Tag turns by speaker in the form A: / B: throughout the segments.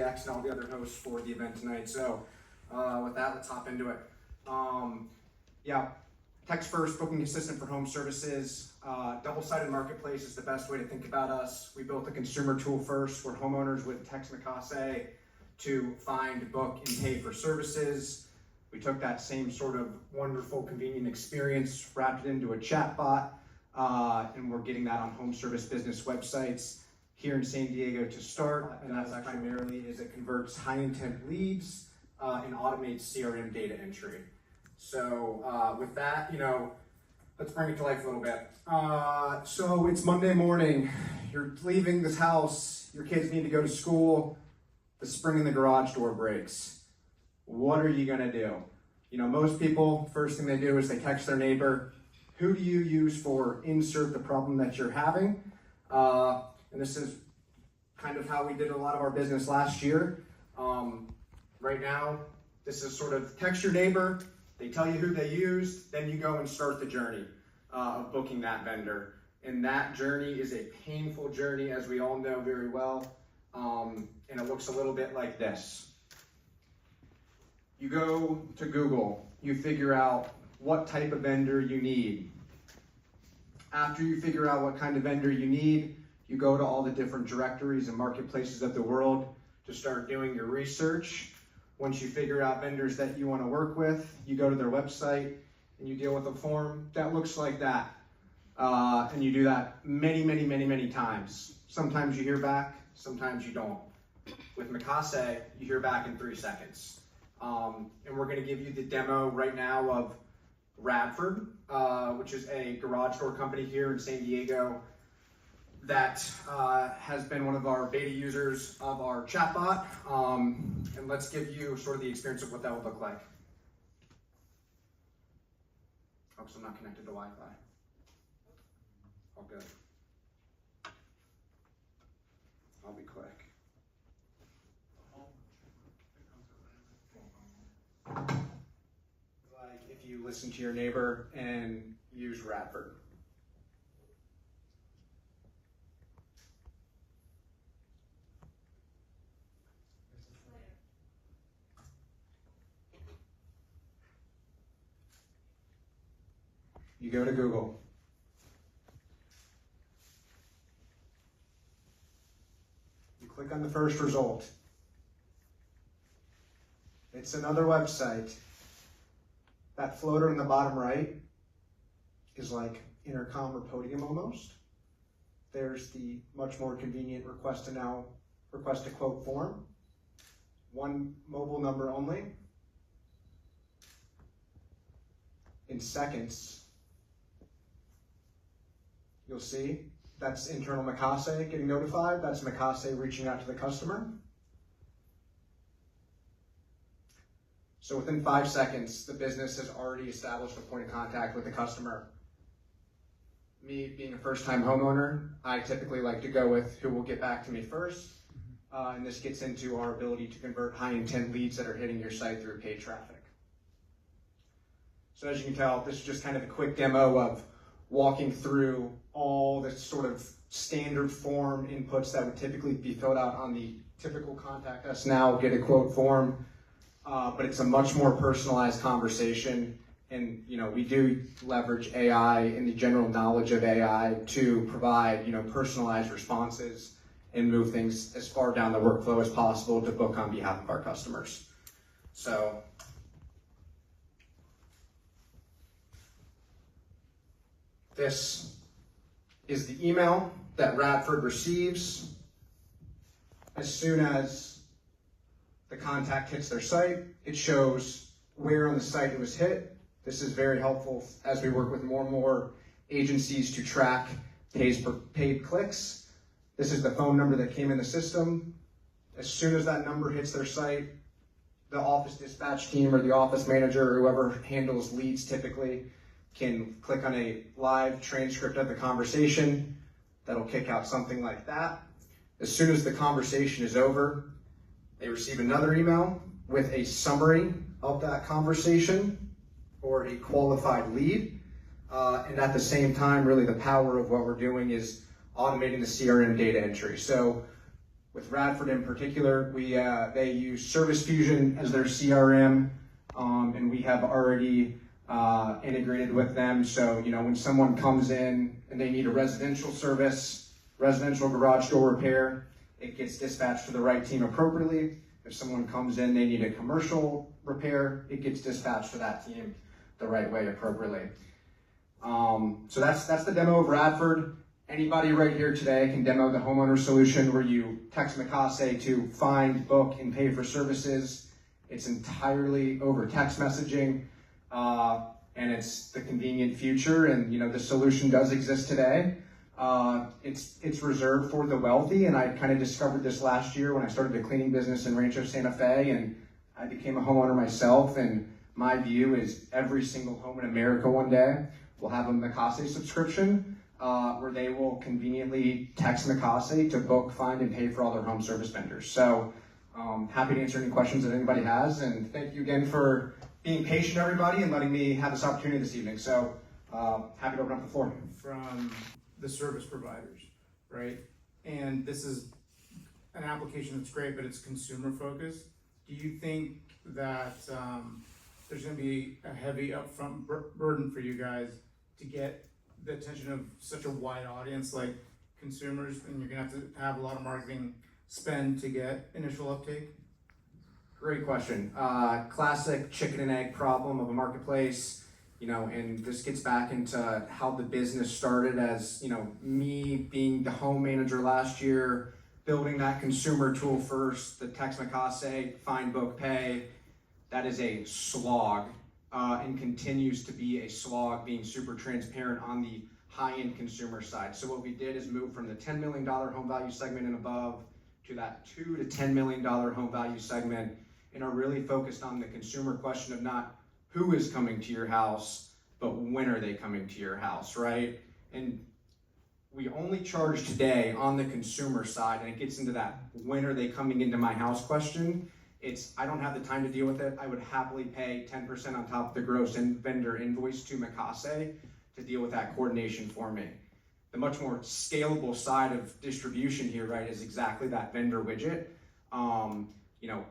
A: and all the other hosts for the event tonight. So with that, let's hop into it. Yeah, text first booking assistant for home services. Double-sided marketplace is the best way to think about us. We built a consumer tool first where homeowners would text Makase to find, book, and pay for services. We took that same sort of wonderful, convenient experience, wrapped it into a chat bot, and we're getting that on home service business websites here in San Diego to start. And that's primarily is it converts high intent leads and automates CRM data entry. So with that, let's bring it to life a little bit. So it's Monday morning, you're leaving this house, your kids need to go to school, the spring in the garage door breaks. What are you gonna do? Most people, first thing they do is they text their neighbor. Who do you use for insert the problem that you're having? And this is kind of how we did a lot of our business last year. Right now, this is sort of text your neighbor, they tell you who they used, then you go and start the journey of booking that vendor. And that journey is a painful journey, as we all know very well. And it looks a little bit like this. You go to Google, you figure out what type of vendor you need. After you figure out what kind of vendor you need, you go to all the different directories and marketplaces of the world to start doing your research. Once you figure out vendors that you want to work with, you go to their website and you deal with a form that looks like that. And you do that many times. Sometimes you hear back, sometimes you don't. With Makase, you hear back in 3 seconds. And we're going to give you the demo right now of Radford, which is a garage door company here in San Diego that has been one of our beta users of our chatbot. And let's give you sort of the experience of what that would look like. Oh, so I'm not connected to Wi-Fi. All good. I'll be quick. Like if you listen to your neighbor and use Radford. You go to Google. You click on the first result. It's another website. That floater in the bottom right is like Intercom or Podium almost. There's the much more convenient request a quote form. One mobile number only. In seconds, you'll see that's internal Makase getting notified. That's Makase reaching out to the customer. So within 5 seconds, the business has already established a point of contact with the customer. Me being a first-time homeowner, I typically like to go with who will get back to me first. And this gets into our ability to convert high-intent leads that are hitting your site through paid traffic. So as you can tell, this is just kind of a quick demo of walking through all the sort of standard form inputs that would typically be filled out on the typical contact us now, get a quote form. But it's a much more personalized conversation, and we do leverage AI and the general knowledge of AI to provide personalized responses and move things as far down the workflow as possible to book on behalf of our customers. So this is the email that Radford receives as soon as the contact hits their site. It shows where on the site it was hit. This is very helpful as we work with more and more agencies to track paid clicks. This is the phone number that came in the system. As soon as that number hits their site, the office dispatch team or the office manager or whoever handles leads typically can click on a live transcript of the conversation. That'll kick out something like that. As soon as the conversation is over, they receive another email with a summary of that conversation or a qualified lead. And at the same time, really the power of what we're doing is automating the CRM data entry. So with Radford in particular, they use Service Fusion as their CRM, and we have already integrated with them. So, when someone comes in and they need a residential service, residential garage door repair, it gets dispatched to the right team appropriately. If someone comes in, they need a commercial repair, it gets dispatched to that team the right way appropriately. So that's the demo of Radford. Anybody right here today can demo the homeowner solution where you text Makase to find, book, and pay for services. It's entirely over text messaging, and it's the convenient future. And the solution does exist today. It's reserved for the wealthy, and I kind of discovered this last year when I started a cleaning business in Rancho Santa Fe, and I became a homeowner myself. And my view is every single home in America one day will have a Makase subscription, where they will conveniently text Makase to book, find, and pay for all their home service vendors. So happy to answer any questions that anybody has, and thank you again for being patient, everybody, and letting me have this opportunity this evening. So happy to open up the floor.
B: From the service providers, right? And this is an application that's great, but it's consumer focused. Do you think that there's going to be a heavy upfront burden for you guys to get the attention of such a wide audience like consumers, and you're going to have a lot of marketing spend to get initial uptake?
A: Great question. Classic chicken and egg problem of a marketplace. And this gets back into how the business started as, me being the home manager last year, building that consumer tool first, the text Makase, find, book, pay. That is a slog, and continues to be a slog, being super transparent on the high-end consumer side. So what we did is move from the $10 million home value segment and above to that $2 to $10 million home value segment, and are really focused on the consumer question of not who is coming to your house, but when are they coming to your house, right? And we only charge today on the consumer side, and it gets into that when are they coming into my house question. I don't have the time to deal with it. I would happily pay 10% on top of the gross vendor invoice to Makase to deal with that coordination for me. The much more scalable side of distribution here, right, is exactly that vendor widget.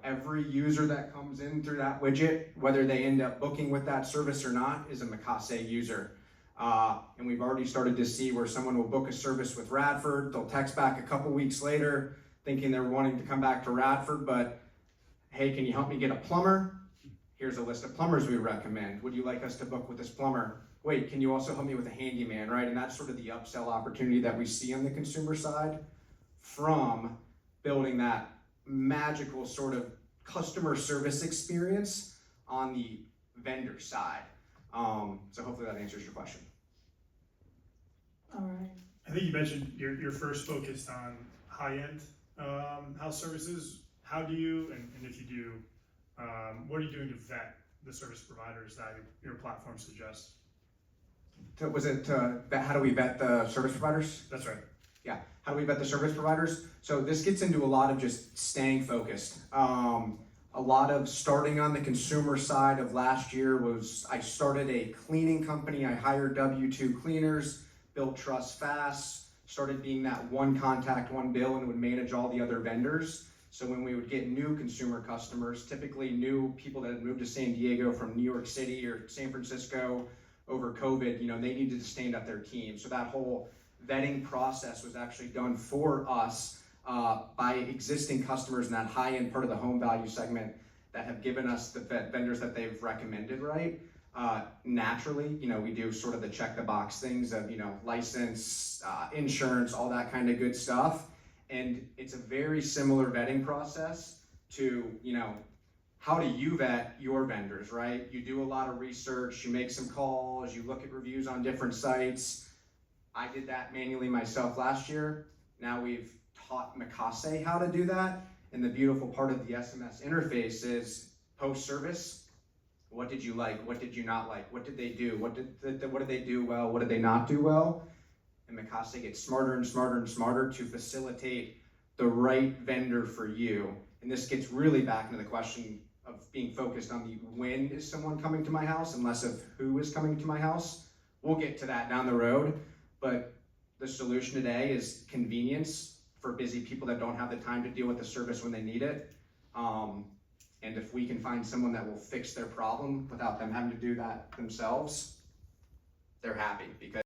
A: Every user that comes in through that widget, whether they end up booking with that service or not, is a Makase user. And we've already started to see where someone will book a service with Radford, they'll text back a couple weeks later thinking they're wanting to come back to Radford, but hey, can you help me get a plumber? Here's a list of plumbers we recommend. Would you like us to book with this plumber? Wait, can you also help me with a handyman, right? And that's sort of the upsell opportunity that we see on the consumer side from building that magical sort of customer service experience on the vendor side. So hopefully that answers your question.
C: All right.
D: I think you mentioned you're first focused on high-end house services. How do you, and if you do, what are you doing to vet the service providers that your platform suggests?
A: How do we vet the service providers?
D: That's right.
A: Yeah, how do we vet the service providers? So this gets into a lot of just staying focused. A lot of starting on the consumer side of last year was I started a cleaning company. I hired W-2 cleaners, built trust fast, started being that one contact, one bill, and would manage all the other vendors. So when we would get new consumer customers, typically new people that had moved to San Diego from New York City or San Francisco over COVID, they needed to stand up their team. So that whole vetting process was actually done for us by existing customers in that high-end part of the home value segment that have given us the vendors that they've recommended, right? Naturally, we do sort of the check the box things of, license, insurance, all that kind of good stuff. And it's a very similar vetting process to, how do you vet your vendors, right? You do a lot of research, you make some calls, you look at reviews on different sites. I did that manually myself last year. Now we've taught Makase how to do that. And the beautiful part of the SMS interface is post-service. What did you like? What did you not like? What did they do? What did they do well? What did they not do well? And Makase gets smarter and smarter and smarter to facilitate the right vendor for you. And this gets really back into the question of being focused on the when is someone coming to my house and less of who is coming to my house. We'll get to that down the road, but the solution today is convenience for busy people that don't have the time to deal with the service when they need it. And if we can find someone that will fix their problem without them having to do that themselves, they're happy because